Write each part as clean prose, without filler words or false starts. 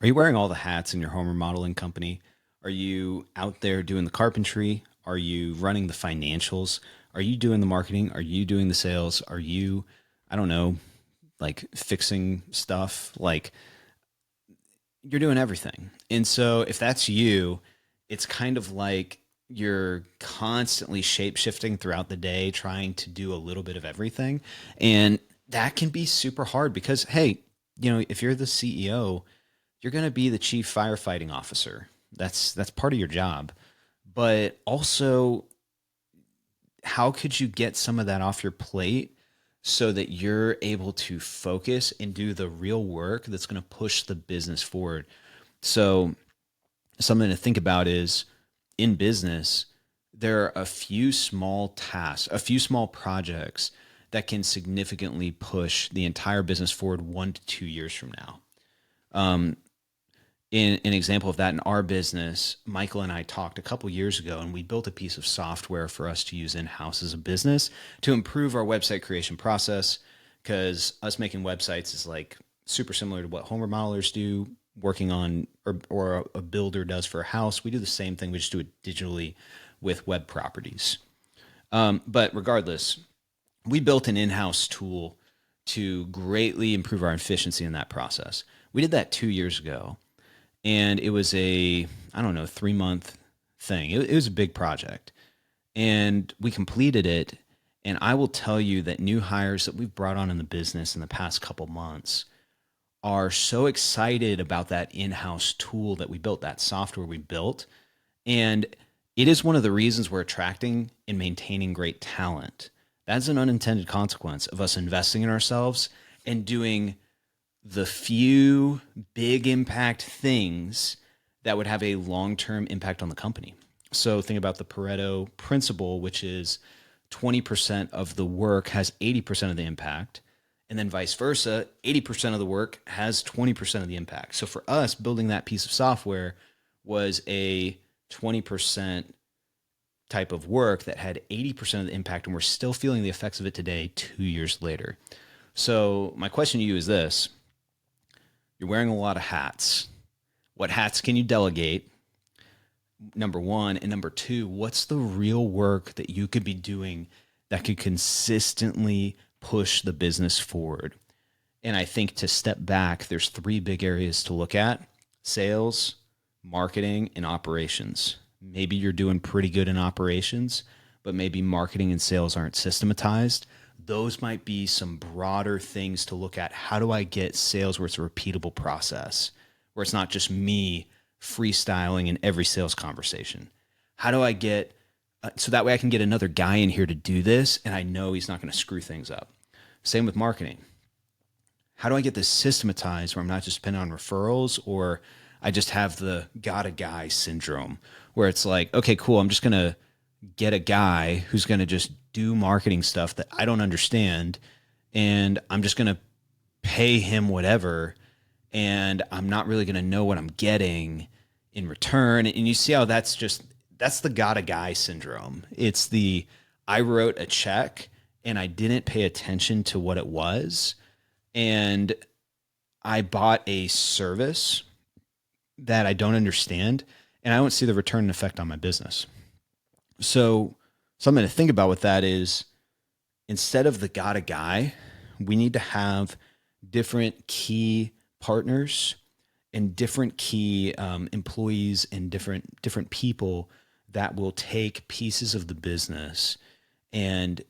Are you wearing all the hats in your home remodeling company? Are you out there doing the carpentry? Are you running the financials? Are you doing the marketing? Are you doing the sales? Are you, I don't know, like fixing stuff? Like you're doing everything. And so if that's you, it's kind of like you're constantly shape shifting throughout the day, trying to do a little bit of everything. And that can be super hard because, hey, if you're the CEO, you're going to be the chief firefighting officer. That's part of your job. But also, how could you get some of that off your plate so that you're able to focus and do the real work that's going to push the business forward? So, something to think about is in business, there are a few small tasks, a few small projects that can significantly push the entire business forward 1 to 2 years from now. In an example of that in our business, Michael and I talked a couple years ago, and we built a piece of software for us to use in house as a business to improve our website creation process. Because us making websites is like super similar to what home remodelers do, working on or a builder does for a house. We do the same thing, we just do it digitally with web properties. But regardless, we built an in house tool to greatly improve our efficiency in that process. We did that 2 years ago, and it was a, I don't know, 3 month thing. It was a big project, and we completed it. And I will tell you that new hires that we've brought on in the business in the past couple months are so excited about that in-house tool that we built, that software we built. And it is one of the reasons we're attracting and maintaining great talent. That's an unintended consequence of us investing in ourselves and doing the few big impact things that would have a long-term impact on the company. So think about the Pareto principle, which is 20% of the work has 80% of the impact, and then vice versa, 80% of the work has 20% of the impact. So for us, building that piece of software was a 20% type of work that had 80% of the impact, and we're still feeling the effects of it today, 2 years later. So my question to you is this: you're wearing a lot of hats. What hats can you delegate? Number one. And number two, what's the real work that you could be doing that could consistently push the business forward? And I think to step back, there's three big areas to look at: sales, marketing, and operations. Maybe you're doing pretty good in operations, but maybe marketing and sales aren't systematized. Those might be some broader things to look at. How do I get sales where it's a repeatable process, where it's not just me freestyling in every sales conversation? How do I get, so that way I can get another guy in here to do this and I know he's not going to screw things up? Same with marketing. How do I get this systematized where I'm not just depending on referrals, or I just have the got a guy syndrome where it's like, okay, cool, I'm just going to get a guy who's going to just do marketing stuff that I don't understand, and I'm just going to pay him whatever, and I'm not really going to know what I'm getting in return. And you see how that's the got a guy syndrome. It's the, I wrote a check and I didn't pay attention to what it was, and I bought a service that I don't understand, and I don't see the return effect on my business. So something to think about with that is, instead of the got a guy, we need to have different key partners and different key employees and different people that will take pieces of the business and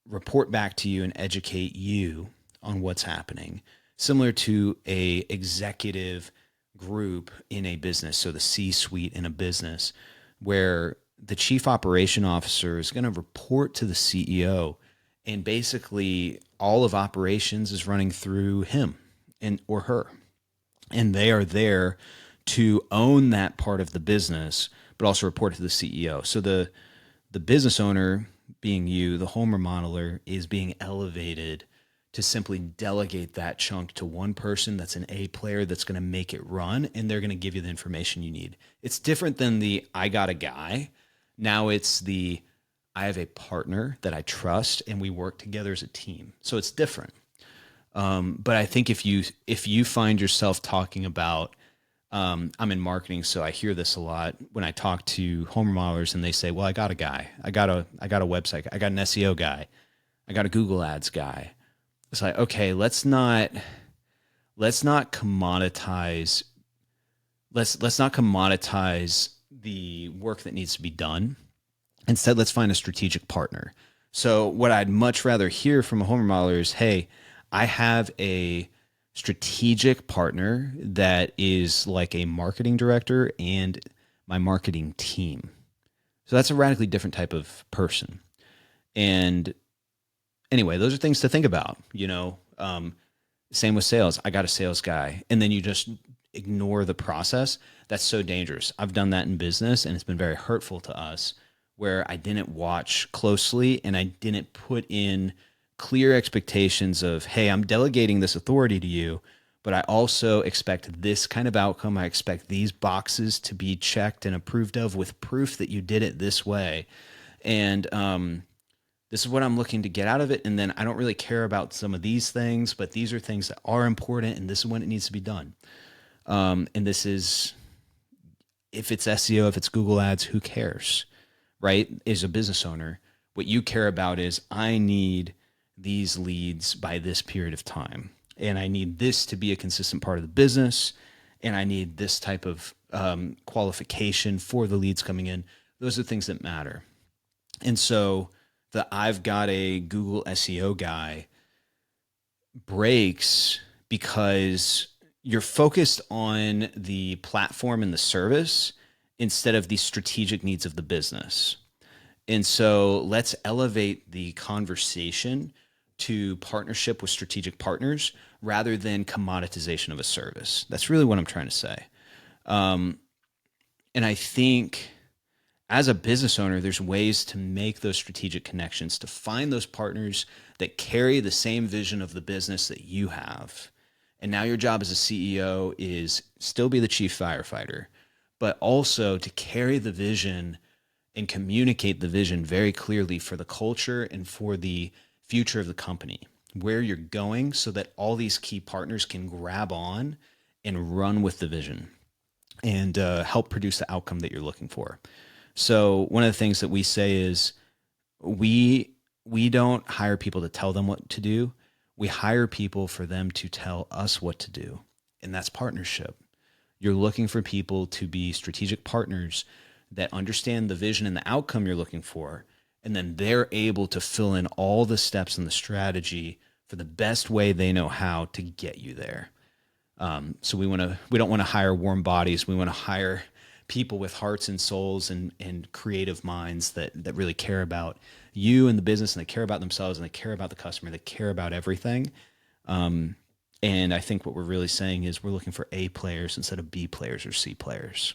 report back to you and educate you on what's happening, similar to a executive group in a business. So the C-suite in a business, where the chief operation officer is going to report to the CEO, and basically all of operations is running through him and or her, and they are there to own that part of the business but also report to the CEO. So the business owner, being you, the home remodeler, is being elevated to simply delegate that chunk to one person that's an A player that's going to make it run, and they're going to give you the information you need. It's different than the I got a guy. Now it's the I have a partner that I trust and we work together as a team. So it's different. But I think if you find yourself talking about I'm in marketing, so I hear this a lot when I talk to home remodelers, and they say, "Well, I got a guy, I got a website, I got an SEO guy, I got a Google Ads guy." It's like, okay, let's not commoditize let's not commoditize the work that needs to be done. Instead, let's find a strategic partner. So what I'd much rather hear from a home remodeler is, hey, I have a strategic partner that is like a marketing director and my marketing team. So that's a radically different type of person. And anyway, those are things to think about. Same with sales. I got a sales guy, and then you just ignore the process. That's so dangerous. I've done that in business, and it's been very hurtful to us, where I didn't watch closely and I didn't put in clear expectations of, hey, I'm delegating this authority to you, but I also expect this kind of outcome. I expect these boxes to be checked and approved of with proof that you did it this way. And this is what I'm looking to get out of it. And then I don't really care about some of these things, but these are things that are important, and this is when it needs to be done. And this is, if it's SEO, if it's Google Ads, who cares, right? As a business owner, what you care about is, I need these leads by this period of time, and I need this to be a consistent part of the business, and I need this type of qualification for the leads coming in. Those are things that matter. And so the I've got a Google SEO guy breaks because you're focused on the platform and the service instead of the strategic needs of the business. And so let's elevate the conversation to partnership with strategic partners rather than commoditization of a service. That's really what I'm trying to say. And I think as a business owner, there's ways to make those strategic connections, to find those partners that carry the same vision of the business that you have. And now your job as a CEO is still be the chief firefighter, but also to carry the vision and communicate the vision very clearly for the culture and for the future of the company, where you're going, so that all these key partners can grab on and run with the vision and help produce the outcome that you're looking for. So one of the things that we say is we don't hire people to tell them what to do. We hire people for them to tell us what to do. And that's partnership. You're looking for people to be strategic partners that understand the vision and the outcome you're looking for. And then they're able to fill in all the steps in the strategy for the best way they know how to get you there. So we don't want to hire warm bodies. We want to hire people with hearts and souls and creative minds that really care about you and the business, and they care about themselves, and they care about the customer. They care about everything. And I think what we're really saying is we're looking for A players instead of B players or C players.